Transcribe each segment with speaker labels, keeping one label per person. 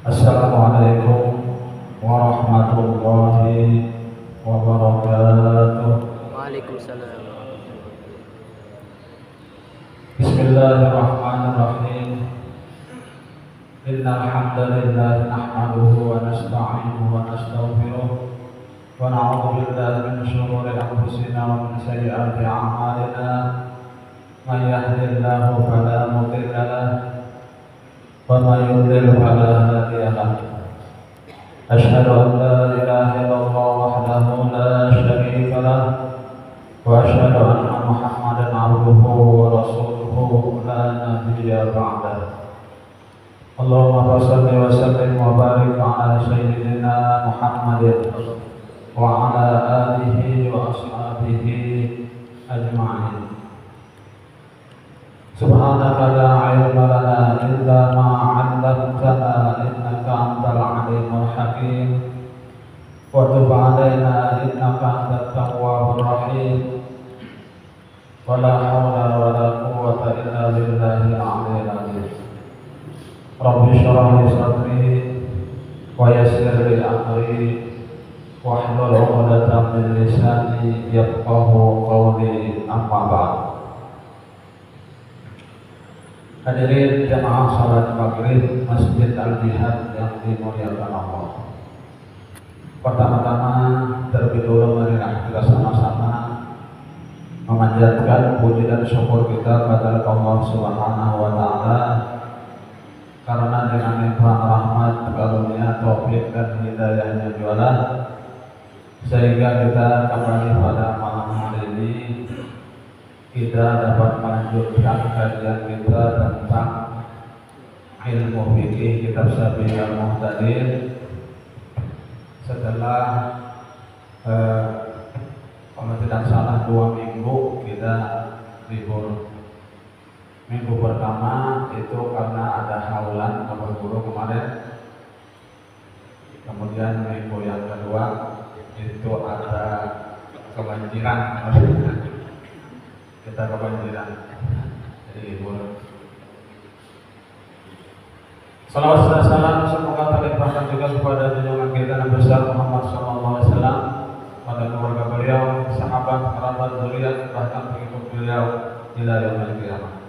Speaker 1: Assalamualaikum warahmatullahi wabarakatuh.
Speaker 2: Waalaikumsalam.
Speaker 1: Bismillahirrahmanirrahim. Innal hamdalillah nahmaduhu wa nasta'inuhu wa nastaghfiruh wa na'udzu billahi min shururi anfusina wa min sayyiati a'malina. May yahdihillahu fala mudilla lahu wa may yudlil fala hadiya lahu. Asyhadu an la ilaha illallah wahdahu la syarika lahu wa asyhadu anna Muhammadan abduhu wa rasuluhu la nabiyya ba'dahu. Allahumma shalli wa sallim wa barik ala sayyidina Muhammadin wa ala alihi wa ashabihi ajma'in. Subhanaka la ilma lana illa ma 'allamtana innaka antal alimul hakim. Wa tub 'alaina innaka antat tawwabur rahim. Wa la haula wa la quwwata illa billahil 'aliyyil 'azim. Rabbi shrah li sadri wa yassir li amri wahlul 'uqdatam min lisani yafqahu qawli, amma ba'd. Hadirin jamaah salat maghrib Masjid Al-Jihad yang dimuliakan Allah. Pertama-tama terlebih dahulu marilah kita sama-sama memanjatkan puji dan syukur kita kepada Allah Subhanahu wa taala, karena dengan limpahan rahmat, karunia, taufik dan hidayahnya jualah sehingga kita kembali pada malam hari ini kita dapat melanjutkan kajian kita tentang ilmu fikih kitab Sabilul Muhtadir setelah kalau tidak salah 2 minggu kita libur. Minggu pertama itu karena ada haulan berburu kemarin, kemudian minggu yang kedua itu ada kebanjiran, kita kebanjiran, jadi libur. Salawat dan salam semoga terlimpahkan juga kepada junjungan kita Nabi besar Muhammad SAW, pada keluarga beliau, sahabat, kerabat, zuriat, bahkan pengikut beliau hingga yaumil qiyamah.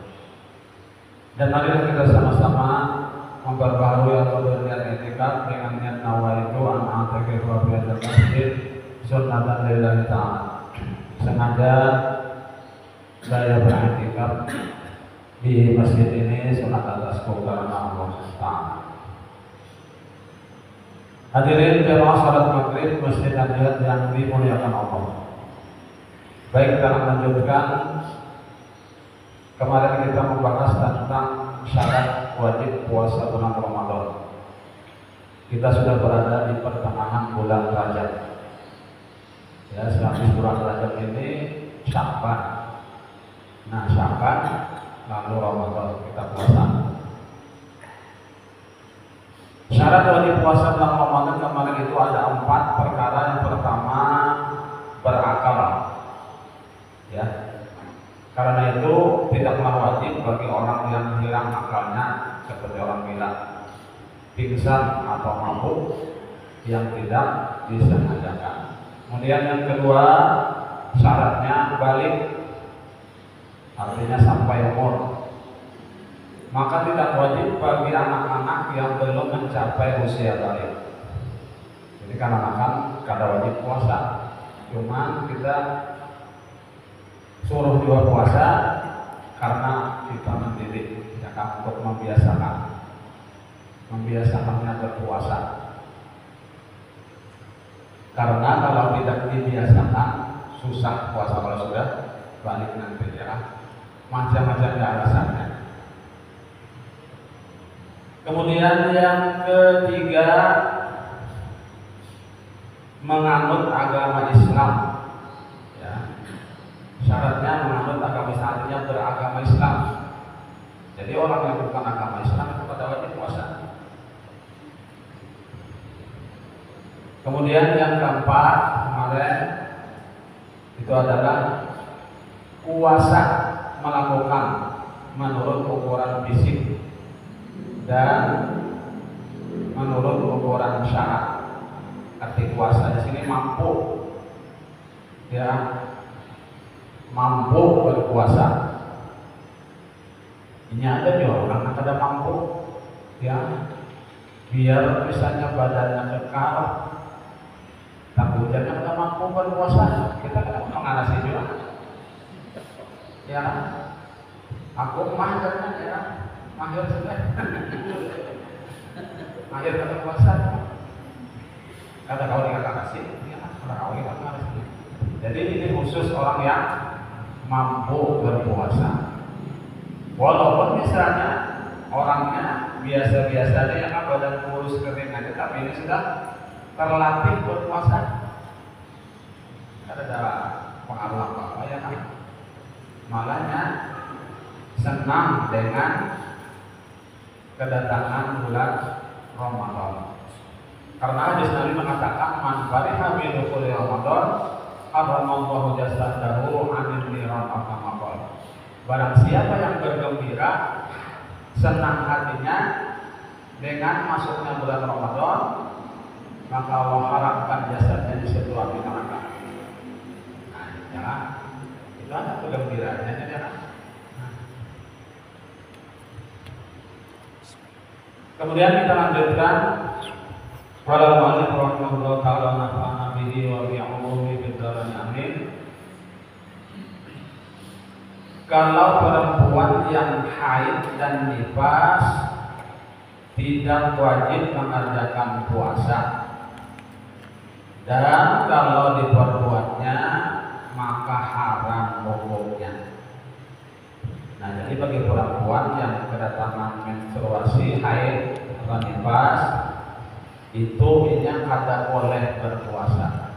Speaker 1: Dan marilah kita sama-sama memperbaharui atau berniat i'tikaf dengan niat nawaitu an a'takifu fi hadzal masjid sunnatan lillahi ta'ala. Sengaja saya beriktikaf di masjid ini sunat atasku karena Allah Ta'ala. Hadirin jamaah salat maghrib Masjid Al-Jihad yang dimuliakan Allah. Baik, kita lanjutkan. Kemarin kita membahas tentang syarat wajib puasa bulan Ramadan. Kita sudah berada di pertengahan bulan Rajab. Ya, sehabis bulan Rajab ini Sya'ban. Nah, Sya'ban lalu Ramadan kita puasa. Syarat wajib puasa bulan Ramadan kemarin itu ada 4 perkara. Yang pertama, berakal. Ya. Karena itu tidaklah wajib bagi orang yang hilang akalnya, seperti orang gila, pingsan atau mabuk yang tidak disengajakan. Kemudian yang kedua, syaratnya balik, artinya sampai umur. Maka tidak wajib bagi anak-anak yang belum mencapai usia balik. Jadi kanak-kanak kada wajib puasa, cuman kita suruh juga puasa karena kita mendidik, ya kan, untuk membiasakannya berpuasa. Karena kalau tidak dibiasakan susah puasa kalau sudah balik nanti, ya. Macam-macam alasannya. Kemudian yang ketiga, menganut agama Islam. Ya. Syaratnya menganut agama Islam, artinya beragama Islam. Jadi orang yang bukan agama Islam itu pada wajib puasa. Kemudian yang keempat kemarin itu adalah puasa melakukan menurut ukuran fisik dan menurut ukuran syarat. Arti puasa di sini mampu, ya, mampu berpuasa. Ini ada juga orang yang tidak mampu, ya, biar misalnya badannya kekal, tapi jangan tidak mampu berpuasa. Kita kan mengalasi juga, ya. Aku mah karena ya, mahir sudah, mahir kata puasa. Kata kau dikata kasih, ya, kata kau dikata kasih. Jadi ini khusus orang yang mampu berpuasa. Walaupun misalnya orangnya biasa-biasa aja yang badan kurus kering aja, tapi ini sudah terlatih berpuasa. Ada pahala apa ya kan? Malahnya senang dengan kedatangan bulan Ramadan. Karena hadis Nabi mengatakan man fariha bi dukhuli Ramadan haramallahu jasadahu 'anil niran kama qala. Barang siapa yang bergembira senang hatinya dengan masuknya bulan Ramadan, maka Allah haramkan jasadnya di situ api neraka. Nah, ya, itu ada kegembiraannya ya kan? Kemudian kita lanjutkan. Qala al-mu'allif rahimahullah ta'ala nafa'ana bihi wa bi'ulumihi fid dharain amin. Kalau perempuan yang haid dan nifas tidak wajib mengerjakan puasa, dan kalau diperbuatnya maka haram hukumnya. Nah, jadi bagi perempuan yang kedatangan menstruasi, haid atau nifas, itu yang kada boleh berpuasa,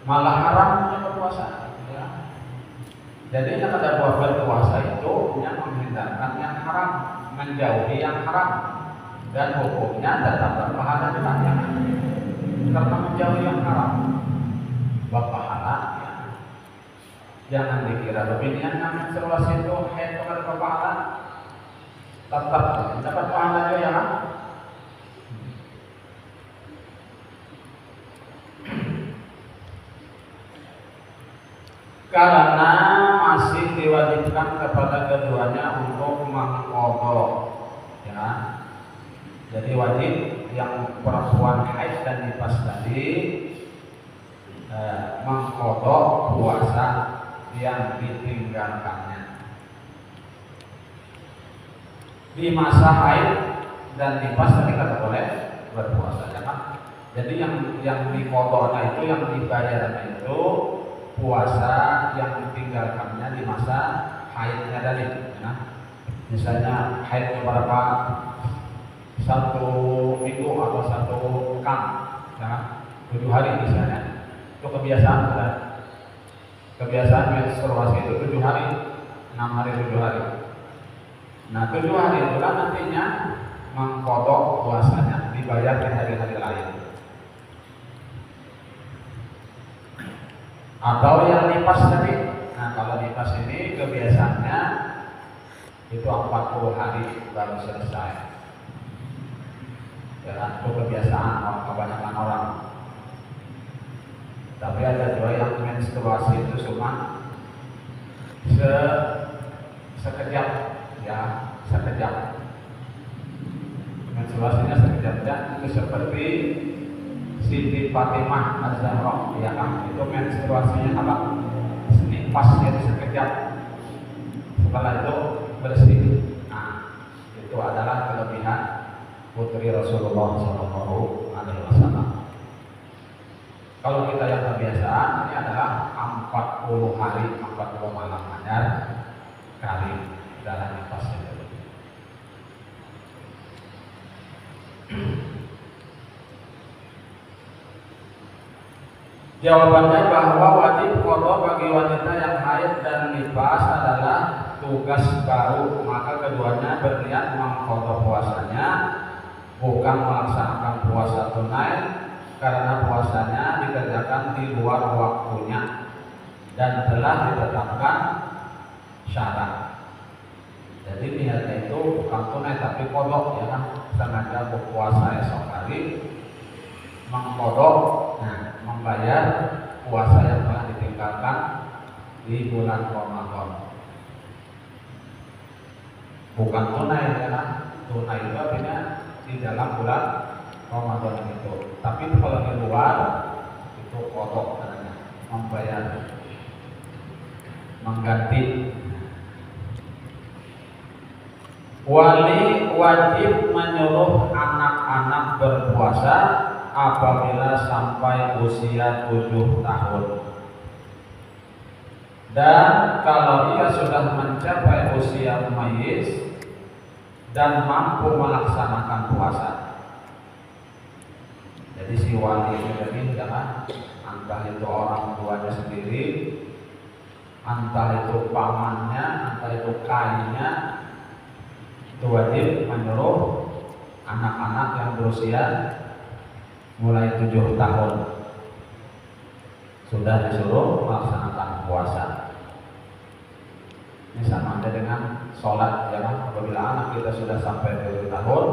Speaker 1: malah haramnya berpuasa. Ya. Jadi yang kada boleh berpuasa itu yang menghindarkan yang haram, menjauhi yang haram, dan hukumnya tetap berpahala juga ya. Karena menjauhi yang haram berpahala. Ya. Jangan dikira lebih yang menstruasi itu haid atau berpahala, tetap dapat pahala juga ya. Karena masih diwajibkan kepada keduanya untuk mengqadha, ya. Jadi wajib yang perempuan haid dan nifas tadi mengqadha puasa yang ditinggalkannya di masa haid dan nifas tadi kada boleh berpuasa, ya kan? Jadi yang diqadha itu, yang dibayarnya itu puasa yang ditinggalkannya di masa haidnya tadi, ya. Misalnya haid berapa, 1 minggu atau 1 pekan, ya, 7 hari misalnya, itu kebiasaan kan? Kebiasaan menstruasi itu 7 hari, 6 hari, 7 hari. Nah 7 hari itulah nantinya mengqadha puasanya, dibayar di hari-hari lain. Atau yang nifas tadi. Nah kalau nifas ini kebiasaannya itu 40 hari baru selesai. Ya, itu kebiasaan kebanyakan orang. Tapi ada juga yang menstruasi itu cuma sekejap, ya, sekejap. Menstruasinya sekejap, ya, itu seperti Siti Fatimah Az-Zahra, ya kan, itu menstruasinya apa? Nifasnya itu sekejap, setelah itu bersih. Nah, itu adalah kelebihan putri Rasulullah SAW. Kalau kita yang kebiasaan, ini adalah 40 hari, 40 malam hanya kali dalam nifas itu. Jawabannya bahwa wajib qada bagi wanita yang haid dan nifas adalah tugas baru, maka keduanya berniat mengqada puasanya, bukan melaksanakan puasa tunai karena puasanya dikerjakan di luar waktunya dan telah ditetapkan syarat. Jadi niatnya itu bukan tunai tapi qada, ya kan, sengaja berpuasa esok hari mengqada, membayar puasa yang telah ditinggalkan di bulan Ramadan. Bukan tunai, ya kan? Tunai itu artinya di dalam bulan Ramadan itu. Tapi kalau di luar itu qada namanya, membayar, mengganti. Wali wajib menyuruh anak-anak berpuasa apabila sampai usia 7 tahun. Dan kalau ia sudah mencapai usia mumayyiz dan mampu melaksanakan puasa. Jadi si wali ini jangan, entah itu orang tuanya sendiri, entah itu pamannya, entah itu kainya, itu wajib menyuruh anak-anak yang berusia mulai 7 tahun sudah disuruh melaksanakan puasa. Ini sama aja dengan sholat, ya kan? Apabila anak kita sudah sampai 7 tahun,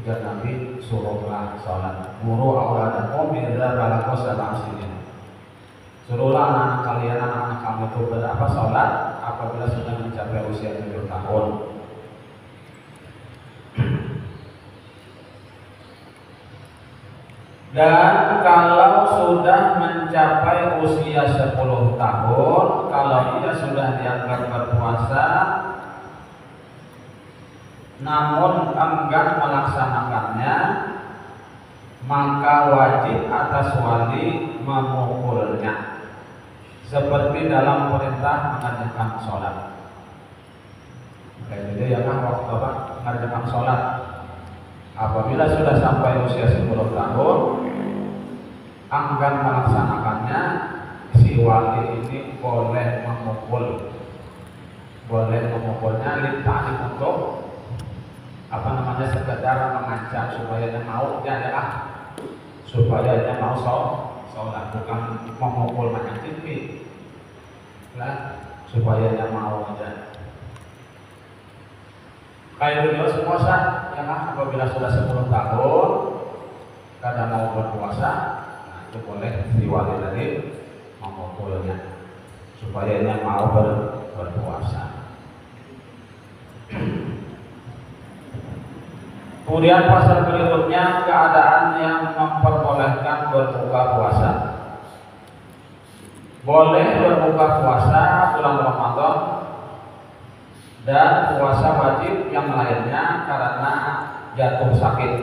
Speaker 1: juga Nabi suruhlah sholat. Muru auladakum idza balagha sab'a sinin. Suruhlah anak-anak kalian, anak-anak kamu itu berapa sholat apabila sudah mencapai usia 7 tahun. Dan kalau sudah mencapai usia 10 tahun, kalau ia sudah dianggap berpuasa namun enggan melaksanakannya, maka wajib atas wali memukulnya, seperti dalam perintah mengerjakan sholat. Kayak gitu ya kan, waktu apa mengerjakan sholat. Apabila sudah sampai usia 10 tahun enggan melaksanakannya, si wali ini boleh memukul. Boleh memukulnya litani untuk apa namanya, sekedar mengancam supaya dia mau, supaya dia mau sholat, bukan memukul macam TV lah, supaya dia mau aja. Kayak dulu puasa, ya kan, apabila sudah 10 tahun kadang mau berpuasa, nah itu boleh si wali tadi memukulnya supaya dia mau berpuasa. Kemudian pasal berikutnya, keadaan yang memperbolehkan berbuka puasa. Boleh berbuka puasa bulan Ramadan dan puasa wajib yang lainnya karena jatuh sakit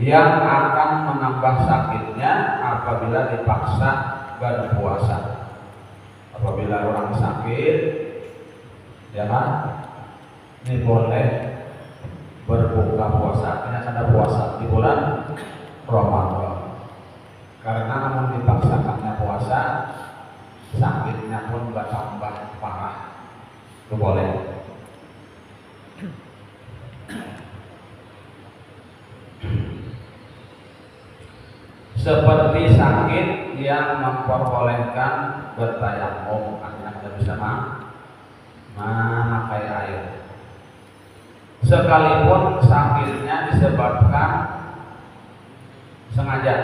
Speaker 1: yang akan menambah sakitnya apabila dipaksa berpuasa. Apabila orang sakit, ya kan, ini boleh berbuka puasa. Ini ada puasa di bulan Ramadan. Karena namun dipaksakannya puasa, sakitnya pun bertambah parah. Itu boleh. Seperti sakit yang memperbolehkan bertayamum, artinya kita bisa memakai air. Sekalipun sakitnya disebabkan sengaja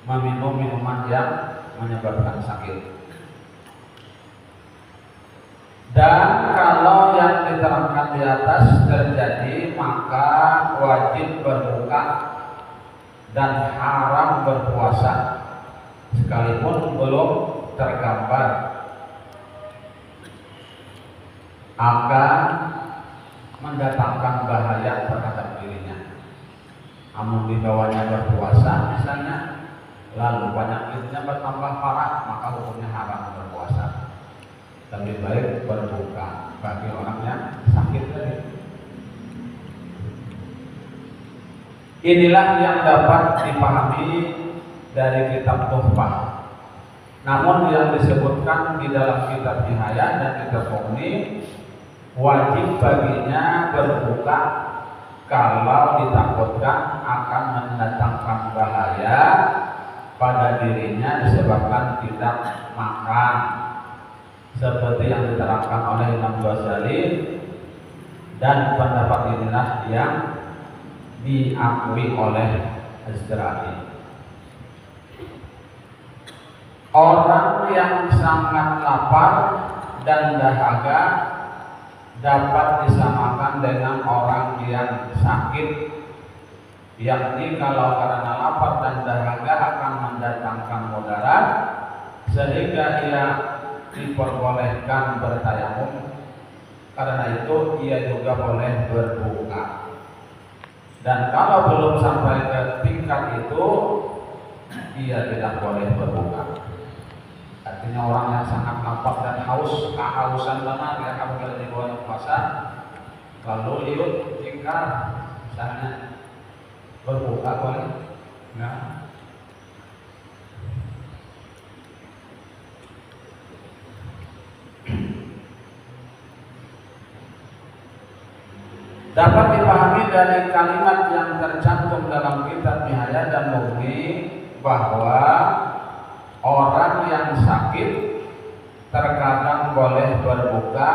Speaker 1: meminum minuman yang menyebabkan sakit. Dan kalau yang diterangkan di atas terjadi, maka wajib berbuka dan haram berpuasa sekalipun belum tergambar akan mendatangkan bahaya terhadap dirinya. Namun dibawanya berpuasa misalnya, lalu penyakitnya bertambah parah, maka hukumnya haram berpuasa. Lebih baik berbuka. bagi orang yang sakit tadi. Inilah yang dapat dipahami dari kitab Tuhfah. Namun yang disebutkan di dalam kitab Nihayah dan kitab Mughni, wajib baginya berbuka kalau ditakutkan akan mendatangkan bahaya pada dirinya disebabkan tidak makan, seperti yang diterangkan oleh Imam Ghazali, dan pendapat inilah yang diakui oleh Az-Zara'i. Orang yang sangat lapar dan dahaga dapat disamakan dengan orang yang sakit, yakni kalau karena lapar dan dahaga akan mendatangkan mudarat, sehingga ia diperbolehkan bertayamum. Karena itu ia juga boleh berbuka. Dan kalau belum sampai ke tingkat itu, ia tidak boleh berbuka. Artinya orang yang sangat lapar dan haus, kehausan banget ya, apabila di bulan puasa, lalu liut ingkar, misalnya berbuka boleh, nah. Dapat dipahami dari kalimat yang tercantum dalam kitab Nihayah dan Mughni bahwa orang yang sakit terkadang boleh berbuka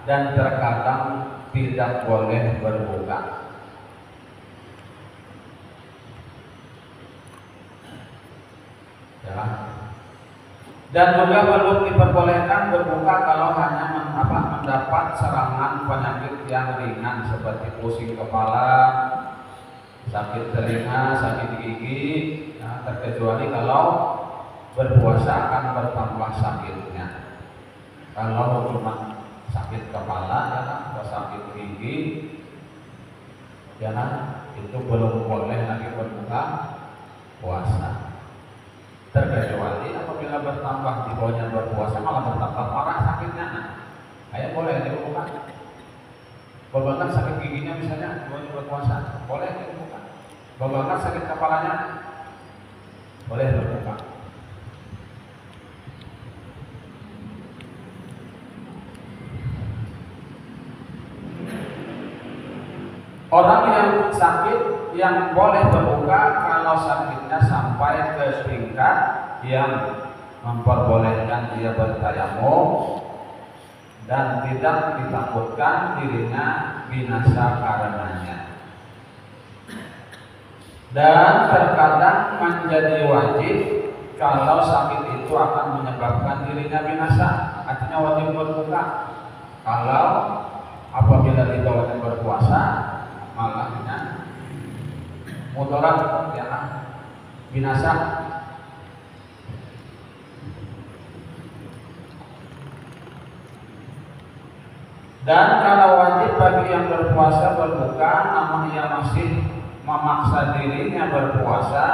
Speaker 1: dan terkadang tidak boleh berbuka. Ya. Dan juga belum diperbolehkan berbuka kalau hanya mendapat serangan penyakit yang ringan seperti pusing kepala, sakit telinga, sakit gigi, ya, terkecuali kalau berpuasa akan bertambah sakitnya. Kalau cuma sakit kepala atau sakit gigi, ya, itu belum boleh lagi berbuka puasa. Terkecuali apabila bertambah di bawahnya berpuasa malah bertambah parah sakitnya, kayak boleh dibuka. Bahkan sakit giginya misalnya bawahnya berpuasa, boleh dibuka. Bahkan sakit kepalanya boleh berbuka. Orang yang sakit yang boleh berbuka kalau sakitnya sampai ke tingkat yang memperbolehkan dia bertayamum dan tidak ditakutkan dirinya binasa karenanya. Dan terkadang menjadi wajib kalau sakit itu akan menyebabkan dirinya binasa, artinya wajib berbuka. Kalau apabila dibawakan berpuasa malahnya mudarat, ya, binasa. Dan kalau wajib bagi yang berpuasa berbuka namun ia masih memaksa dirinya berpuasa,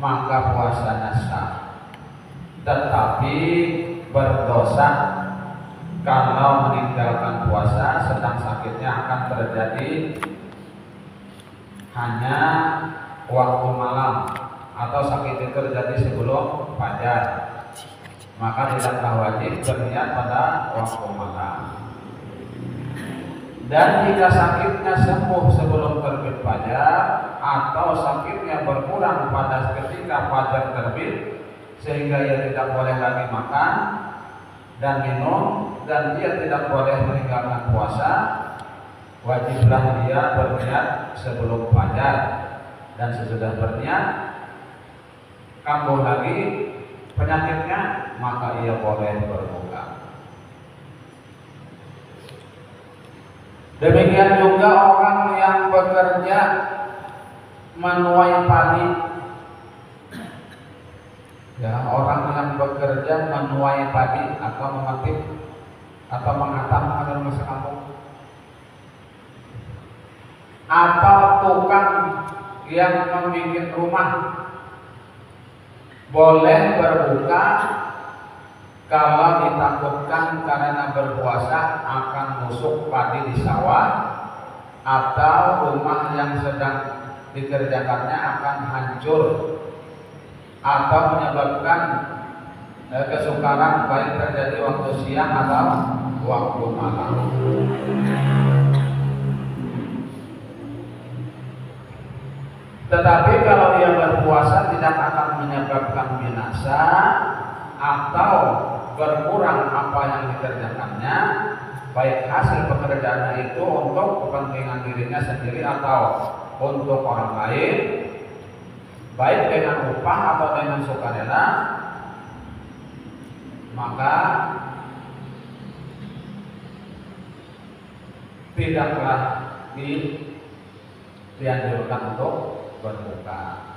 Speaker 1: maka puasanya sah. Tetapi berdosa kalau meninggalkan puasa sedang sakitnya akan terjadi hanya waktu malam atau sakit itu terjadi sebelum fajar, maka tidaklah wajib berniat pada waktu malam. Dan jika sakitnya sembuh sebelum terbit fajar atau sakitnya berkurang pada ketika fajar terbit sehingga ia tidak boleh lagi makan dan minum dan dia tidak boleh meninggalkan puasa, wajiblah dia berniat sebelum fajar, dan sesudah berniat kambuh lagi penyakitnya, maka ia boleh berbuka. Demikian juga orang yang bekerja menuai padi, ya, orang yang bekerja menuai padi atau memetik atau mengatam dalam bahasa kampung, atau tukang yang membuat rumah boleh berbuka kalau ditakutkan karena berpuasa akan busuk padi di sawah atau rumah yang sedang dikerjakannya akan hancur atau menyebabkan kesukaran baik terjadi waktu siang atau waktu malam. Tetapi kalau ia berpuasa tidak akan menyebabkan binasa atau berkurang apa yang dikerjakannya, baik hasil pekerjaannya itu untuk kepentingan dirinya sendiri atau untuk orang lain, baik dengan upah atau dengan sukarela, maka tidaklah dianjurkan untuk berbuka.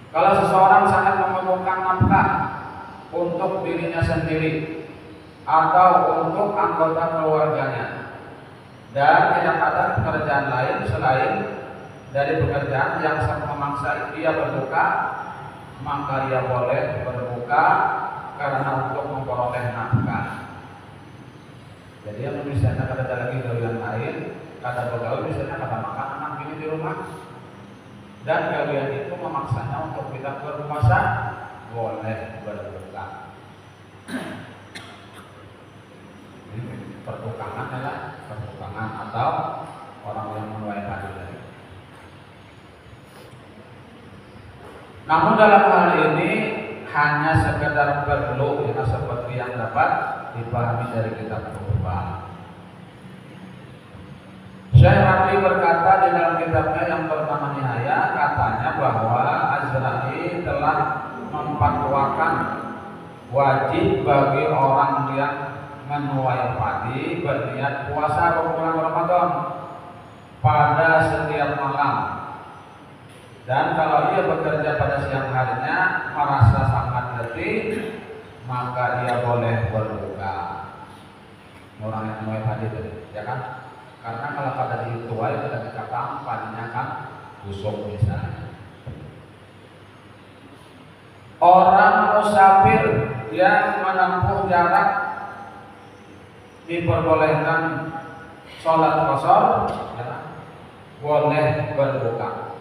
Speaker 1: Kalau seseorang sangat memerlukan nafkah untuk dirinya sendiri atau untuk anggota keluarganya dan tidak ada pekerjaan lain selain dari pekerjaan yang memaksa dia berbuka, maka ia boleh berbuka karena untuk memperoleh nafkah. Jadi yang misalnya ada lagi gawe yang lain, kata pegawai misalnya kata makan anak ini di rumah, dan gawean itu memaksanya untuk kita berpuasa, boleh berbuka. Perbukaan adalah perbukaan atau orang yang menuai padi. Namun dalam hal ini hanya sekedar perlu ya, seperti yang dapat dipahami dari kitab Tuhan. Syekh Rabi berkata di dalam kitabnya yang bernama Nihaya, katanya bahwa Azra'i telah memfatwakan wajib bagi orang yang menuai padi berniat puasa bulan Ramadan pada setiap malam, dan kalau ia bekerja pada siang harinya merasa sangat letih, maka dia boleh berbuka. Orang yang menuai padi tadi, ya kan? Karena kalau pada dituai pada dikatakan padinya kan busuk misalnya. Orang musafir yang menempuh jarak diperbolehkan sholat qashar, ya, boleh berbuka.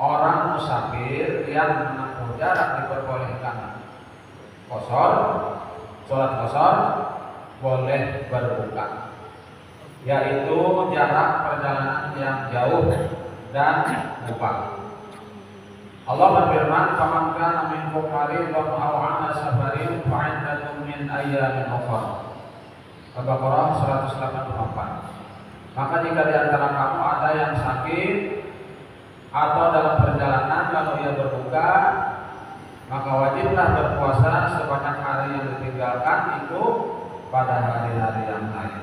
Speaker 1: Orang musafir yang menempuh jarak diperbolehkan qashar, sholat qashar, boleh berbuka, yaitu jarak perjalanan yang jauh dan lupa. Allah berfirman, "Faman kana minkum maridan aw 'ala safarin fa 'iddatun min ayyamin ukhra." Al-Baqarah 184. Maka jika di antara kamu ada yang sakit atau dalam perjalanan lalu ia berbuka, maka wajiblah berpuasa sebanyak hari yang ditinggalkan itu pada hari-hari yang lain.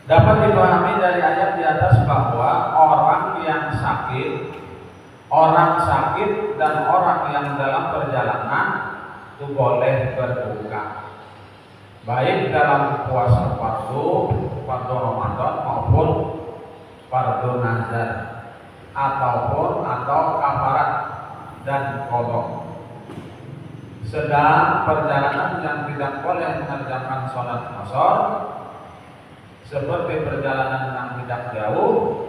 Speaker 1: Dapat dipahami dari ayat di atas bahwa orang sakit dan orang yang dalam perjalanan itu boleh berbuka, baik dalam puasa fardu Ramadan maupun fardu nazar atau kafarat dan qadha. Sedang perjalanan yang tidak boleh mengerjakan sholat qashar seperti perjalanan yang tidak jauh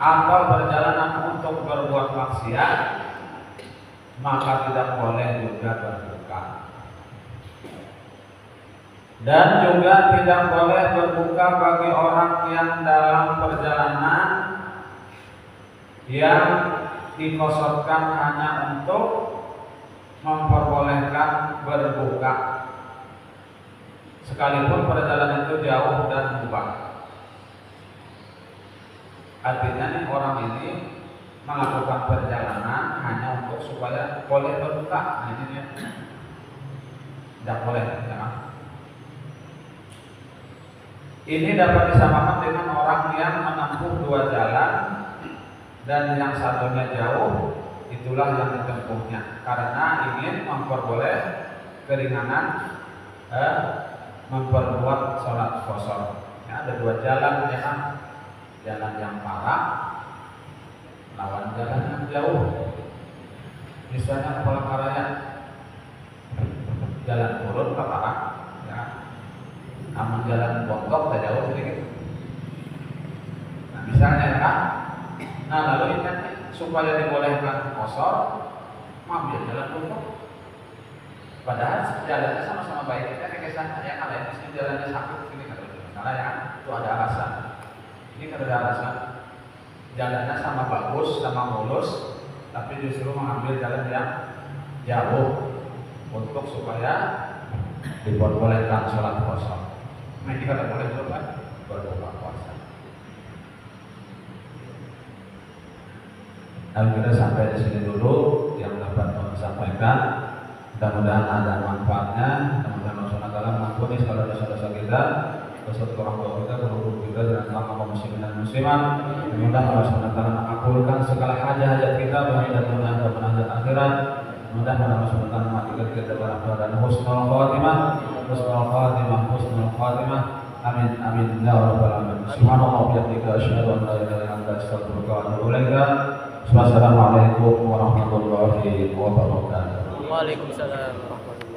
Speaker 1: atau perjalanan untuk berbuat maksiat, maka tidak boleh juga berbuka. Dan juga tidak boleh berbuka bagi orang yang dalam perjalanan yang dikosotkan hanya untuk memperbolehkan berbuka, sekalipun perjalanan itu jauh dan mubah. Artinya nih, orang ini melakukan perjalanan hanya untuk supaya boleh berbuka. Nah, ini dia tidak boleh, ya. Ini dapat disamakan dengan orang yang menempuh dua jalan dan yang satunya jauh, itulah yang ditempuhnya karena ingin memperboleh keringanan memperbuat sholat qashar. Ya, ada dua jalan, ya kan? Jalan yang parah lawan jalan yang jauh. Misalnya Palangkaraya, jalan turun ke Parang, ya. Namun jalan bontok tak jauh sedikit. Nah, misalnya kan, nah lalu ini supaya dibolehkan kosor, ambil jalan bontok. Padahal jalannya sama-sama baik, kita kesannya ya kalau ini jalannya sakit, ini kalau misalnya ya itu ada alasan. Ini kalau ada alasan, jalannya sama bagus, sama mulus, tapi justru mengambil jalan yang jauh untuk supaya diperbolehkan sholat kosong. Nah ini kalau boleh juga kan berbuka puasa. Nah kita sampai di sini dulu yang dapat kami sampaikan. Mudah-mudahan ada manfaatnya. Mudah-mudahan Allah SWT mengampuni segala dosa-dosa kita, dosa orang tua kita, guru kita, dan selama muslimin dan muslimat. Mudah-mudahan Allah SWT mengabulkan segala hajat-hajat kita, baik dan dunia dan hajat akhirat. Mudah-mudahan Allah SWT mematikan kita dalam keadaan husnul khatimah, husnul khatimah, husnul khatimah. Amin amin ya rabbal alamin. Subhanallah wa bihamdihi asyhadu an la ilaha illa anta astaghfiruka wa atubu ilaik. Wassalamualaikum warahmatullahi wabarakatuh.
Speaker 2: Waalaikumsalam warahmatullahi wabarakatuh.